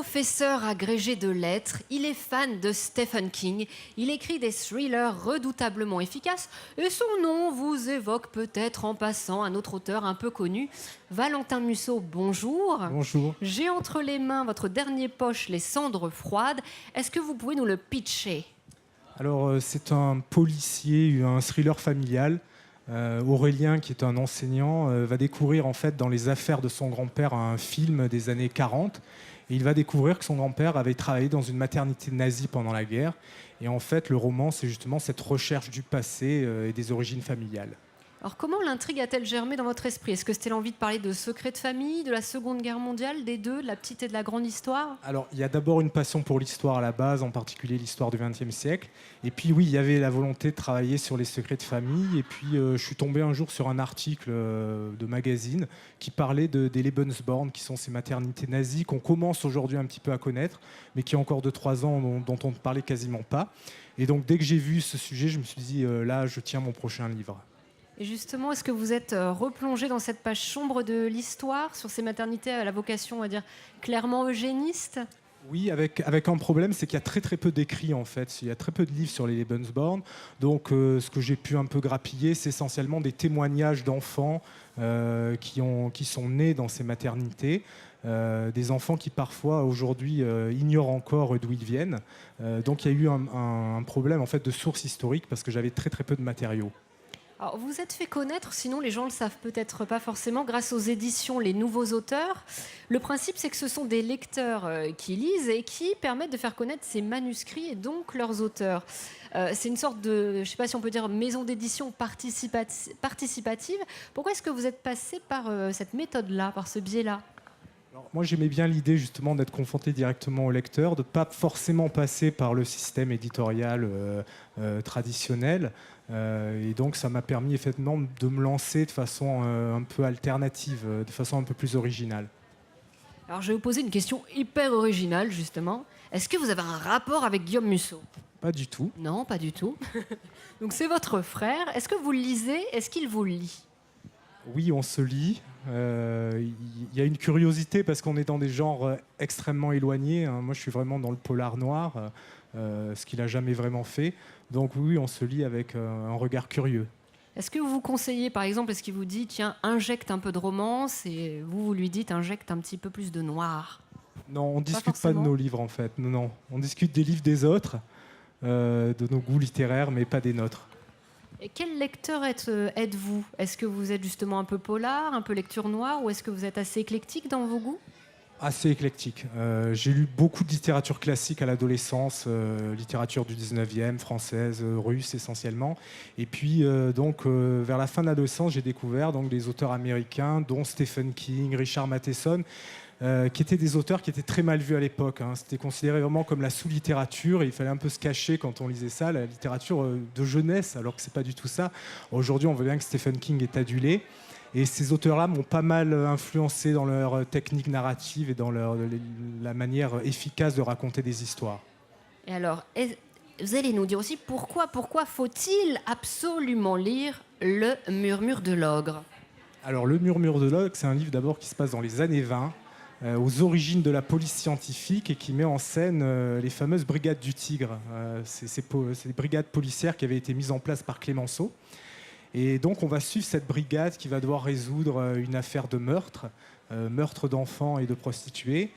Professeur agrégé de lettres, il est fan de Stephen King. Il écrit des thrillers redoutablement efficaces et son nom vous évoque peut-être en passant un autre auteur un peu connu. Valentin Musso, bonjour. Bonjour. J'ai entre les mains votre dernier poche, Les Cendres froides. Est-ce que vous pouvez nous le pitcher ? Alors, c'est un policier, un thriller familial. Aurélien, qui est un enseignant, va découvrir en fait dans les affaires de son grand-père un film des années 40. Et il va découvrir que son grand-père avait travaillé dans une maternité nazie pendant la guerre. Et en fait, le roman, c'est justement cette recherche du passé et des origines familiales. Alors comment l'intrigue a-t-elle germé dans votre esprit ? Est-ce que c'était l'envie de parler de secrets de famille, de la Seconde Guerre mondiale, des deux, de la petite et de la grande histoire ? Alors, il y a d'abord une passion pour l'histoire à la base, en particulier l'histoire du XXe siècle. Et puis, oui, il y avait la volonté de travailler sur les secrets de famille. Et puis, je suis tombé un jour sur un article de magazine qui parlait des Lebensborn, qui sont ces maternités nazies qu'on commence aujourd'hui un petit peu à connaître, mais qui, encore 2-3 ans, dont on ne parlait quasiment pas. Et donc, dès que j'ai vu ce sujet, je me suis dit, là, je tiens mon prochain livre. Et justement, est-ce que vous êtes replongé dans cette page sombre de l'histoire, sur ces maternités à la vocation, on va dire, clairement eugéniste ? Oui, avec un problème, c'est qu'il y a très très peu d'écrits en fait. Il y a très peu de livres sur les Lebensborn. Donc ce que j'ai pu un peu grappiller, c'est essentiellement des témoignages d'enfants qui sont nés dans ces maternités. Des enfants qui parfois aujourd'hui ignorent encore d'où ils viennent. Donc il y a eu un problème en fait de source historique parce que j'avais très très peu de matériaux. Alors, vous êtes fait connaître, sinon les gens ne le savent peut-être pas forcément, grâce aux éditions Les Nouveaux Auteurs. Le principe, c'est que ce sont des lecteurs qui lisent et qui permettent de faire connaître ces manuscrits et donc leurs auteurs. C'est une sorte de, je ne sais pas si on peut dire, maison d'édition participative. Pourquoi est-ce que vous êtes passé par cette méthode-là, par ce biais-là ? Alors, moi, j'aimais bien l'idée justement d'être confronté directement au lecteur, de ne pas forcément passer par le système éditorial traditionnel. Et donc, ça m'a permis effectivement de me lancer de façon un peu alternative, de façon un peu plus originale. Alors, je vais vous poser une question hyper originale, justement. Est-ce que vous avez un rapport avec Guillaume Musso ? Pas du tout. Non, pas du tout. Donc, c'est votre frère. Est-ce que vous le lisez ? Est-ce qu'il vous lit ? Oui, on se lit. Il y a une curiosité parce qu'on est dans des genres extrêmement éloignés. Moi, je suis vraiment dans le polar noir, ce qu'il n'a jamais vraiment fait. Donc oui, on se lit avec un regard curieux. Est-ce que vous vous conseillez, par exemple, est-ce qu'il vous dit, tiens, injecte un peu de romance, et vous lui dites, injecte un petit peu plus de noir ? Non, on ne discute pas de nos livres, en fait. Non, non. On discute des livres des autres, de nos goûts littéraires, mais pas des nôtres. Et quel lecteur êtes-vous ? Est-ce que vous êtes justement un peu polar, un peu lecture noire, ou est-ce que vous êtes assez éclectique dans vos goûts ? Assez éclectique. J'ai lu beaucoup de littérature classique à l'adolescence, littérature du 19e, française, russe essentiellement. Et puis, vers la fin de l'adolescence, j'ai découvert donc, des auteurs américains, dont Stephen King, Richard Matheson, qui étaient des auteurs qui étaient très mal vus à l'époque. C'était considéré vraiment comme la sous-littérature et il fallait un peu se cacher quand on lisait ça, la littérature de jeunesse, alors que c'est pas du tout ça. Aujourd'hui, on voit bien que Stephen King est adulé. Et ces auteurs-là m'ont pas mal influencé dans leur technique narrative et dans la manière efficace de raconter des histoires. Et alors, vous allez nous dire aussi pourquoi faut-il absolument lire Le Murmure de l'Ogre ? Alors, Le Murmure de l'Ogre, c'est un livre d'abord qui se passe dans les années 20, aux origines de la police scientifique et qui met en scène les fameuses brigades du Tigre. C'est des brigades policières qui avaient été mises en place par Clémenceau. Et donc, on va suivre cette brigade qui va devoir résoudre une affaire de meurtre d'enfants et de prostituées.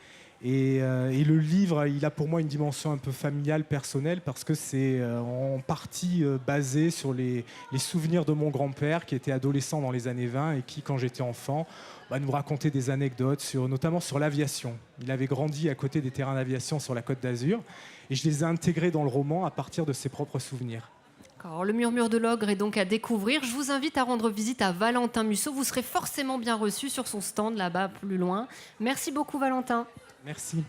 Et le livre, il a pour moi une dimension un peu familiale, personnelle, parce que c'est en partie basé sur les souvenirs de mon grand-père qui était adolescent dans les années 20 et qui, quand j'étais enfant, nous racontait des anecdotes, notamment sur l'aviation. Il avait grandi à côté des terrains d'aviation sur la Côte d'Azur et je les ai intégrés dans le roman à partir de ses propres souvenirs. Alors, Le Murmure de l'Ogre est donc à découvrir. Je vous invite à rendre visite à Valentin Musso. Vous serez forcément bien reçu sur son stand là-bas plus loin. Merci beaucoup Valentin. Merci.